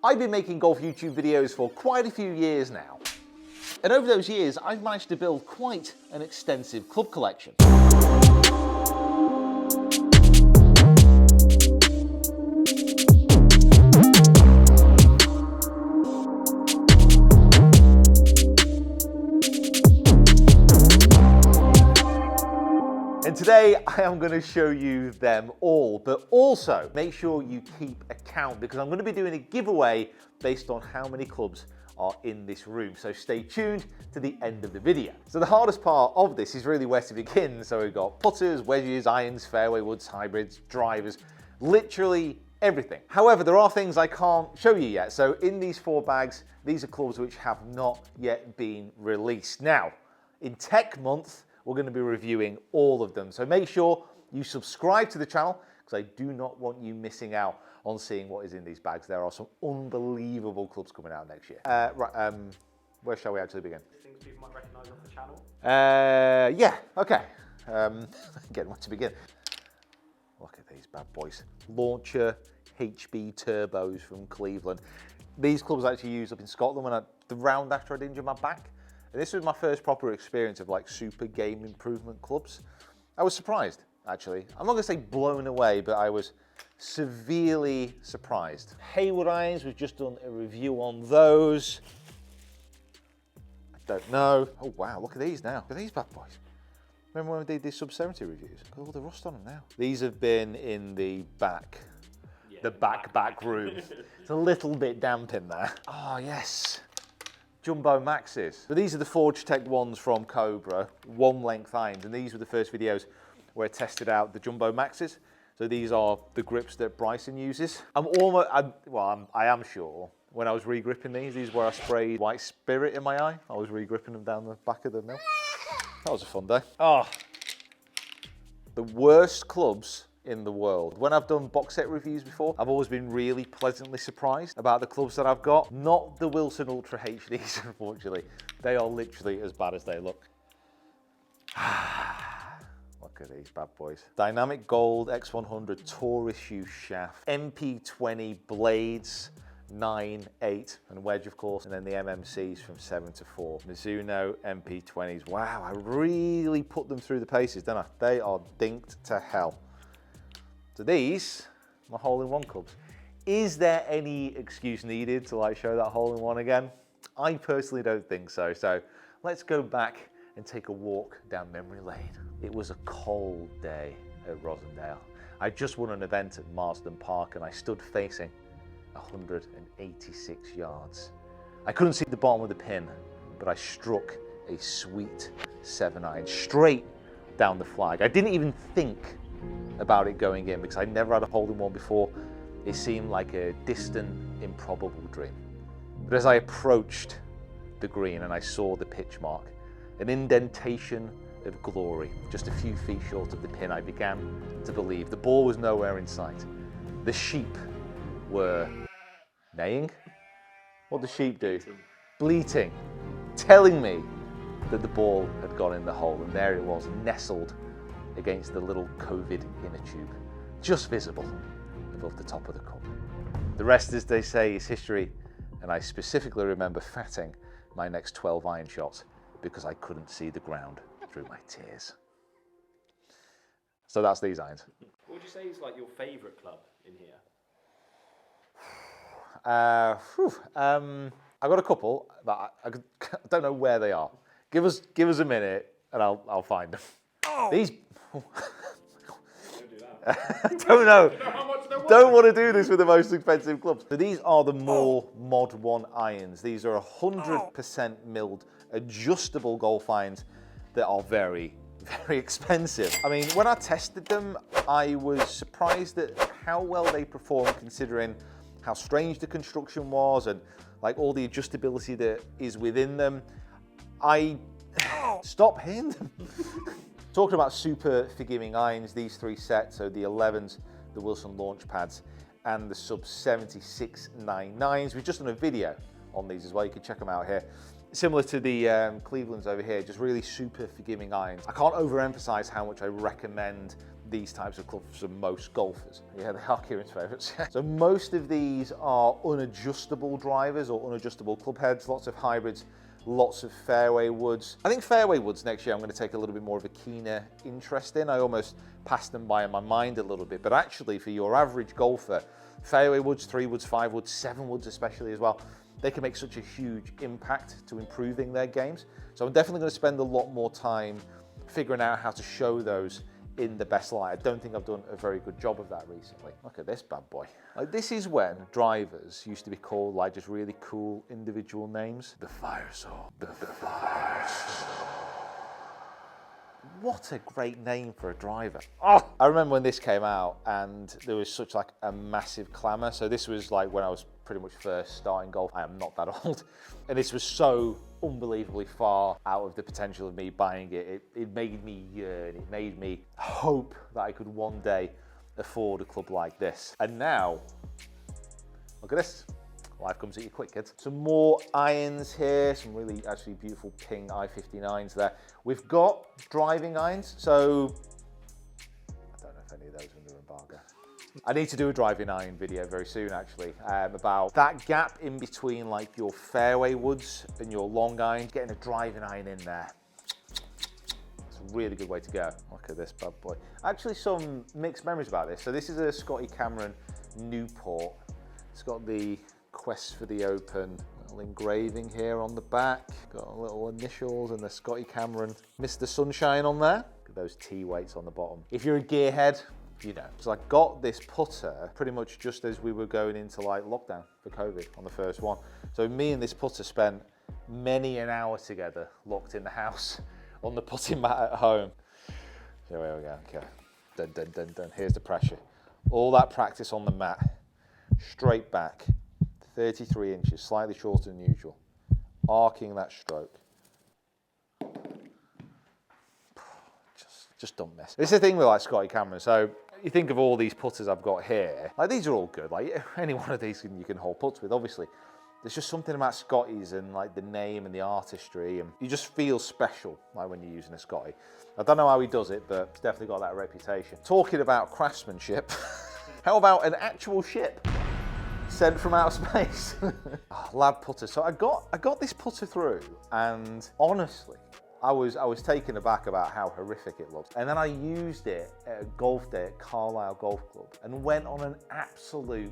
I've been making golf YouTube videos for quite a few years now. And over those years, I've managed to build quite an extensive club collection. And today I am going to show you them all, but also make sure you keep account because I'm going to be doing a giveaway based on how many clubs are in this room. So stay tuned to the end of the video. So the hardest part of this is really where to begin. So we've got putters, wedges, irons, fairway woods, hybrids, drivers, literally everything. However, there are things I can't show you yet. So in these 4 bags, these are clubs which have not yet been released. Now, in Tech Month, we're going to be reviewing all of them. So make sure you subscribe to the channel because I do not want you missing out on seeing what is in these bags. There are some unbelievable clubs coming out next year. Where shall we actually begin? Things people might recognise off the channel? Yeah, okay. Again, where to begin? Look at these bad boys. Launcher HB Turbos from Cleveland. These clubs I actually used up in Scotland when the round after I'd injured my back. And this was my first proper experience of like super game improvement clubs. I was surprised, actually. I'm not gonna say blown away, but I was severely surprised. Hayward irons, we've just done a review on those. I don't know. Oh wow, look at these now. Look at these bad boys. Remember when we did the sub 70 reviews? Look at all the rust on them now. These have been in the back, the back room. It's a little bit damp in there. Oh yes. Jumbo Maxes. So these are the Forge Tech ones from Cobra, 1 length irons, and these were the first videos where I tested out the Jumbo Maxes. So these are the grips that Bryson uses. I am sure when I was re-gripping these where I sprayed white spirit in my eye. I was re-gripping them down the back of the mill. That was a fun day. Oh, the worst clubs in the world. When I've done box set reviews before, I've always been really pleasantly surprised about the clubs that I've got. Not the Wilson Ultra HDs, unfortunately. They are literally as bad as they look. Look at these bad boys. Dynamic Gold X100 Tour Issue Shaft. MP20 blades, 9, 8, and wedge, of course, and then the MMCs from 7 to 4. Mizuno MP20s. Wow, I really put them through the paces, don't I? They are dinked to hell. So these, my hole-in-one clubs. Is there any excuse needed to like show that hole-in-one again? I personally don't think so. So let's go back and take a walk down memory lane. It was a cold day at Rosendale. I just won an event at Marsden Park and I stood facing 186 yards. I couldn't see the bottom of the pin, but I struck a sweet 7-iron straight down the flag. I didn't even think about it going in because I never had a hole-in-one before. It seemed like a distant, improbable dream. But as I approached the green and I saw the pitch mark, an indentation of glory, just a few feet short of the pin, I began to believe the ball was nowhere in sight. The sheep were neighing. What do sheep do? Bleating, telling me that the ball had gone in the hole, and there it was, nestled against the little COVID inner tube, just visible above the top of the cup. The rest, as they say, is history, and I specifically remember fatting my next 12 iron shots because I couldn't see the ground through my tears. So that's these irons. What would you say is like your favourite club in here? I've got a couple, but I don't know where they are. Give us a minute, and I'll find them. Oh. These. Don't know. Don't want to do this with the most expensive clubs. So these are the more Mod 1 irons. These are 100% milled adjustable golf irons that are very, very expensive. I mean, when I tested them, I was surprised at how well they performed considering how strange the construction was and like all the adjustability that is within them. Stop hitting them. Talking about super forgiving irons, these 3 sets, so the 11s, the Wilson launch pads, and the sub 7699s. We've just done a video on these as well. You can check them out here. Similar to the Cleveland's over here, just really super forgiving irons. I can't overemphasize how much I recommend these types of clubs for most golfers. Yeah, they are Kieran's favourites. So most of these are unadjustable drivers or unadjustable club heads, lots of hybrids, lots of fairway woods. I think fairway woods next year I'm going to take a little bit more of a keener interest in. I almost passed them by in my mind a little bit, but actually for your average golfer, fairway woods, 3 woods, 5 woods, 7 woods especially as well, they can make such a huge impact to improving their games. So I'm definitely going to spend a lot more time figuring out how to show those in the best light. I don't think I've done a very good job of that recently. Look at this bad boy. Like, this is when drivers used to be called like just really cool individual names. The Firesaw. The Firesaw. What a great name for a driver. Oh! I remember when this came out and there was such like a massive clamour. So this was like when I was pretty much first starting golf. I am not that old. And this was so unbelievably far out of the potential of me buying it. It made me yearn. It made me hope that I could one day afford a club like this. And now, look at this. Life comes at you quick, kids. Some more irons here, some really actually beautiful Ping I-59s there. We've got driving irons, so I don't know if any of those are under embargo. I need to do a driving iron video very soon actually, about that gap in between like your fairway woods and your long irons, getting a driving iron in there. It's a really good way to go. Look at this bad boy. Actually some mixed memories about this. So this is a Scotty Cameron Newport. It's got the Quest for the Open, little engraving here on the back, got little initials and the Scotty Cameron Mr. Sunshine on there. Look at those T-weights on the bottom. If you're a gearhead, you know. So I got this putter pretty much just as we were going into like lockdown for COVID on the first one. So me and this putter spent many an hour together locked in the house on the putting mat at home. So here we go, okay. Dun, dun, dun, dun. Here's the pressure. All that practice on the mat, straight back. 33 inches, slightly shorter than usual. Arcing that stroke. Just don't miss. This is the thing with like Scotty Cameron. So you think of all these putters I've got here, like these are all good. Like any one of these you can hold putts with, obviously. There's just something about Scotties and like the name and the artistry, and you just feel special like when you're using a Scotty. I don't know how he does it, but he's definitely got that reputation. Talking about craftsmanship, how about an actual ship? Sent from outer space. Oh, lab putter. So I got this putter through, and honestly, I was taken aback about how horrific it looked. And then I used it at a golf day at Carlisle Golf Club and went on an absolute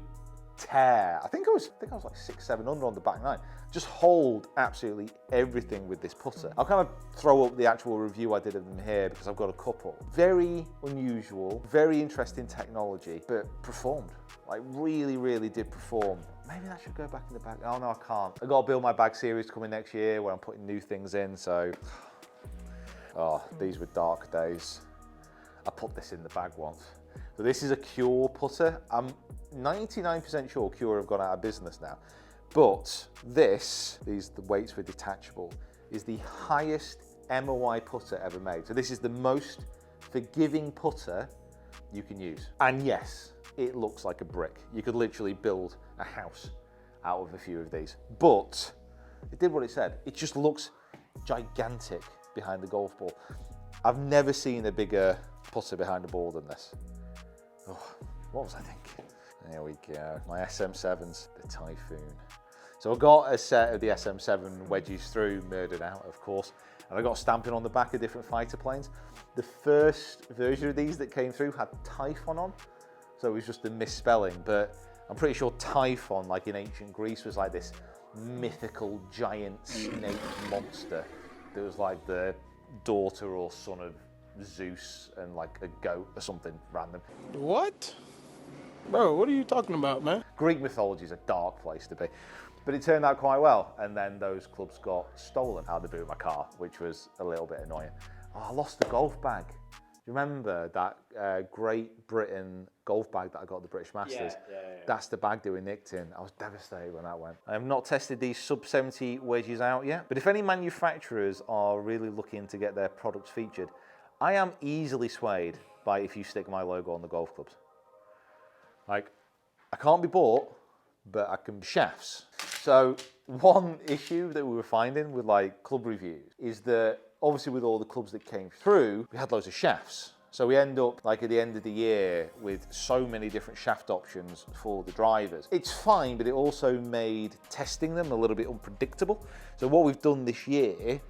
tear. I think I was like 6-7 under on the back nine. Just hold absolutely everything with this putter. I'll kind of throw up the actual review I did of them here because I've got a couple. Very unusual, very interesting technology, but performed. Like really, really did perform. Maybe that should go back in the bag. Oh no, I can't. I've got to build my bag series coming next year where I'm putting new things in, so. Oh, these were dark days. I put this in the bag once. So this is a Cure putter. I'm 99% sure Cure have gone out of business now. But the weights were detachable, is the highest MOI putter ever made. So this is the most forgiving putter you can use. And yes, it looks like a brick. You could literally build a house out of a few of these. But it did what it said. It just looks gigantic behind the golf ball. I've never seen a bigger putter behind a ball than this. Oh, what was I thinking? There we go, my SM7s, the Typhoon. So I got a set of the SM7 wedges through, murdered out of course, and I got stamping on the back of different fighter planes. The first version of these that came through had Typhon on, so it was just a misspelling, but I'm pretty sure Typhon, like in ancient Greece, was like this mythical giant snake monster that was like the daughter or son of Zeus and like a goat or something random. What? Bro, what are you talking about, man? Greek mythology is a dark place to be. But it turned out quite well, and then those clubs got stolen out of the boot of my car, which was a little bit annoying. Oh, I lost the golf bag. Do you remember that Great Britain golf bag that I got at the British Masters? Yeah. That's the bag they were nicked in. I was devastated when that went. I have not tested these sub-70 wedges out yet, but if any manufacturers are really looking to get their products featured, I am easily swayed by if you stick my logo on the golf clubs. Like, I can't be bought, but I can be shafts. So one issue that we were finding with like club reviews is that obviously with all the clubs that came through, we had loads of shafts. So we end up, like at the end of the year, with so many different shaft options for the drivers. It's fine, but it also made testing them a little bit unpredictable. So what we've done this year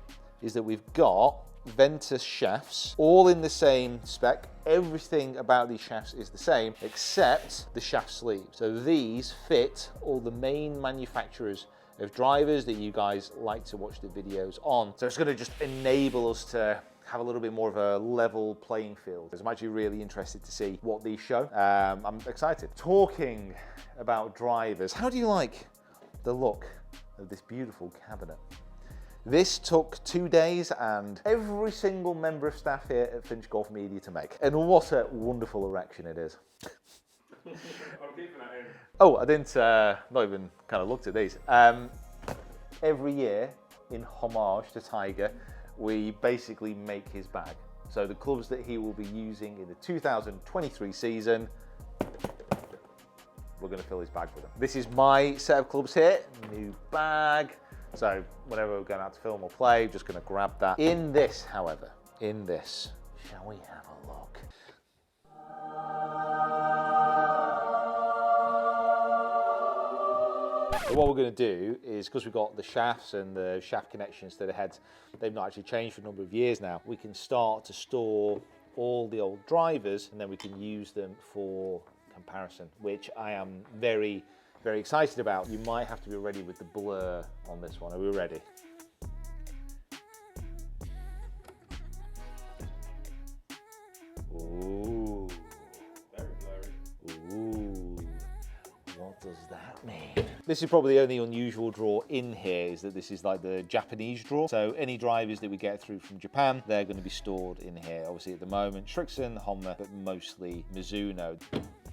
is that we've got Ventus shafts, all in the same spec. Everything about these shafts is the same, except the shaft sleeve. So these fit all the main manufacturers of drivers that you guys like to watch the videos on. So it's going to just enable us to have a little bit more of a level playing field. I'm actually really interested to see what these show. I'm excited. Talking about drivers, how do you like the look of this beautiful cabinet? This took 2 days and every single member of staff here at Finch Golf Media to make. And what a wonderful erection it is. Oh, I didn't, not even kind of looked at these. Every year, in homage to Tiger, we basically make his bag. So the clubs that he will be using in the 2023 season, we're going to fill his bag with them. This is my set of clubs here, new bag. So whenever we're going out to film or play, just going to grab that. In this, however, shall we have a look? So what we're going to do is, because we've got the shafts and the shaft connections to the heads, they've not actually changed for a number of years now, we can start to store all the old drivers and then we can use them for comparison, which I am very, very excited about. You might have to be ready with the blur on this one. Are we ready? Ooh. Very blurry. Ooh. What does that mean? This is probably the only unusual draw in here, is that this is like the Japanese draw. So any drivers that we get through from Japan, they're going to be stored in here. Obviously at the moment, Srixon, Honma, but mostly Mizuno.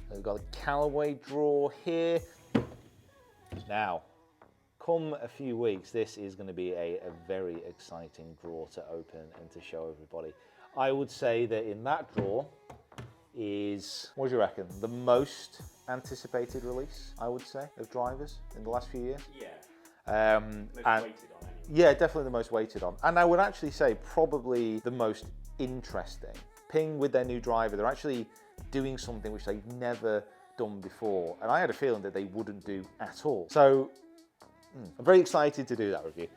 We've got a Callaway draw here. Now, come a few weeks, this is going to be a very exciting draw to open and to show everybody. I would say that in that draw is, what do you reckon, the most anticipated release, I would say, of drivers in the last few years? Yeah. Most waited on anyway. Yeah, definitely the most waited on. And I would actually say probably the most interesting. Ping with their new driver, they're actually doing something which they've never done before. And I had a feeling that they wouldn't do at all. So I'm very excited to do that review.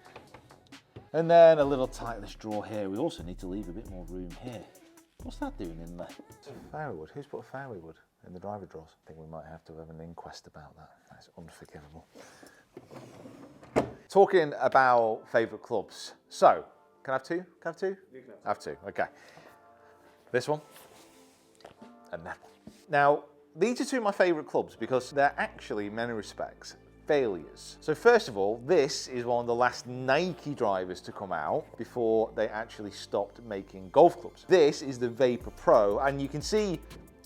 And then a little tightless draw here. We also need to leave a bit more room here. What's that doing in there? Fairway wood. Who's put a fairway wood in the driver draws? I think we might have to have an inquest about that. That's unforgivable. Talking about favourite clubs. So, can I have two? Can I have two? You can I have two, okay. This one and that one. Now, these are two of my favourite clubs because they're actually, in many respects, failures. So first of all, this is one of the last Nike drivers to come out before they actually stopped making golf clubs. This is the Vapor Pro, and you can see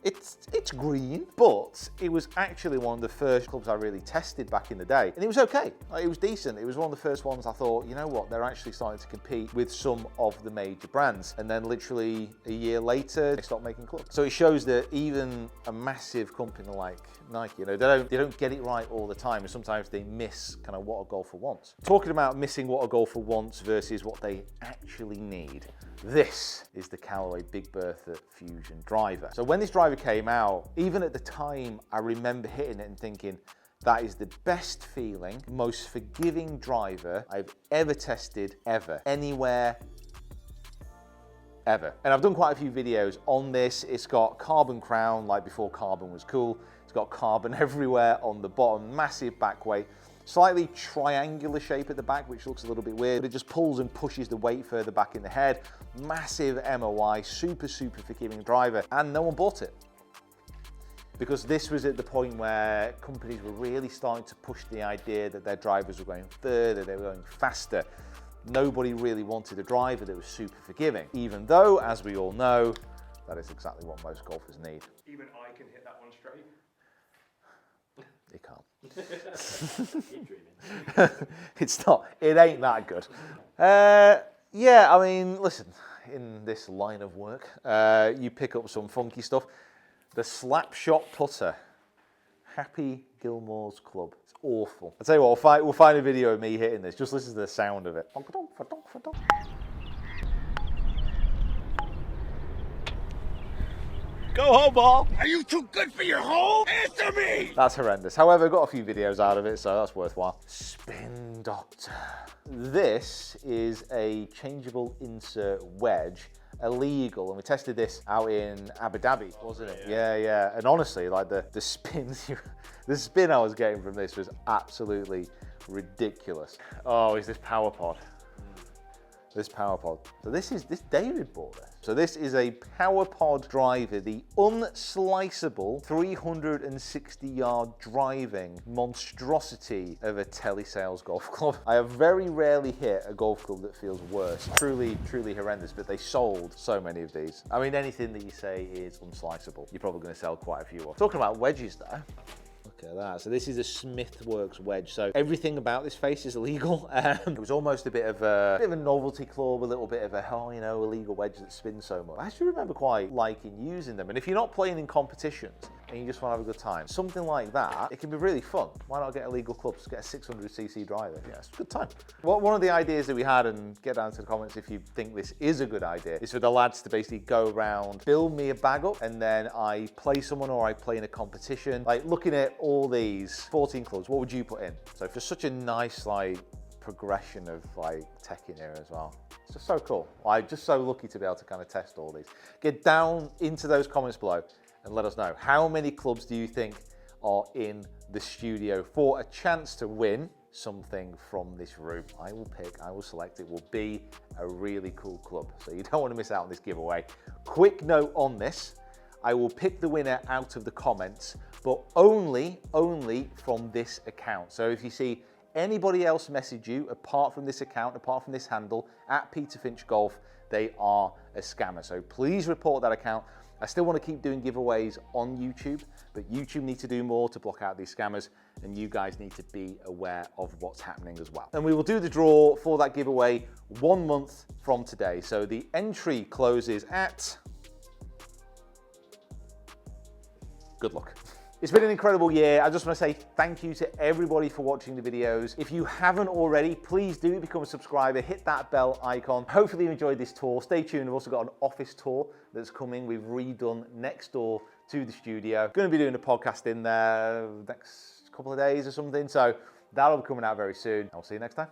it's green, but it was actually one of the first clubs I really tested back in the day. And it was okay, like, it was decent. It was one of the first ones I thought, you know what, they're actually starting to compete with some of the major brands. And then literally a year later, they stopped making clubs. So it shows that even a massive company like Nike, you know, they don't get it right all the time, and sometimes they miss kind of what a golfer wants. Talking about missing what a golfer wants versus what they actually need. This is the Callaway Big Bertha Fusion driver. So when this driver came out, even at the time, I remember hitting it and thinking, that is the best feeling, most forgiving driver I've ever tested, ever, anywhere, ever. And I've done quite a few videos on this. It's got carbon crown, like before carbon was cool. It's got carbon everywhere on the bottom, massive back weight. Slightly triangular shape at the back, which looks a little bit weird, but it just pulls and pushes the weight further back in the head. Massive MOI, super forgiving driver, and no one bought it. Because this was at the point where companies were really starting to push the idea that their drivers were going further, they were going faster. Nobody really wanted a driver that was super forgiving, even though, as we all know, that is exactly what most golfers need. Even I can hit that one straight. You can't. Keep dreaming. It's not, it ain't that good. Yeah, I mean, listen, in this line of work, you pick up some funky stuff. The slap shot putter, Happy Gilmore's Club. It's awful. I'll tell you what, we'll find a video of me hitting this. Just listen to the sound of it. Go home, ball. Are you too good for your hole? Answer me! That's horrendous. However, I got a few videos out of it, so that's worthwhile. Spin Doctor. This is a changeable insert wedge, illegal, and we tested this out in Abu Dhabi, wasn't it? Yeah. And honestly, like the spins, the spin I was getting from this was absolutely ridiculous. Oh, is this power pod? This power pod. So this David bought this. So this is a power pod driver, the unsliceable 360-yard driving monstrosity of a telesales golf club. I have very rarely hit a golf club that feels worse. Truly horrendous, but they sold so many of these. I mean, anything that you say is unsliceable, you're probably going to sell quite a few of. Talking about wedges though. Look at that. So this is a Smithworks wedge. So everything about this face is illegal. It was almost a bit of a novelty club, a little bit of a, illegal wedge that spins so much. I actually remember quite liking using them. And if you're not playing in competitions and you just want to have a good time, something like that, it can be really fun. Why not get illegal clubs? Get a 600cc driver. Yeah, it's a good time. Well, one of the ideas that we had, and get down to the comments if you think this is a good idea, is for the lads to basically go around, build me a bag up, and then I play someone or I play in a competition. Like looking at all these 14 clubs, what would you put in? So just such a nice progression of tech in here as well. It's just so cool. I'm just so lucky to be able to kind of test all these. Get down into those comments below and let us know, how many clubs do you think are in the studio for a chance to win something from this room? I will select, it will be a really cool club. So you don't want to miss out on this giveaway. Quick note on this, I will pick the winner out of the comments, but only from this account. So if you see anybody else message you apart from this account, apart from this handle, at Peter Finch Golf, they are a scammer. So please report that account. I still want to keep doing giveaways on YouTube, but YouTube need to do more to block out these scammers, and you guys need to be aware of what's happening as well. And we will do the draw for that giveaway 1 month from today. So the entry closes at... Good luck. It's been an incredible year. I just want to say thank you to everybody for watching the videos. If you haven't already, please do become a subscriber, hit that bell icon. Hopefully you enjoyed this tour. Stay tuned, I've also got an office tour that's coming. We've redone next door to the studio. Going to be doing a podcast in there next couple of days or something, so that'll be coming out very soon. I'll see you next time.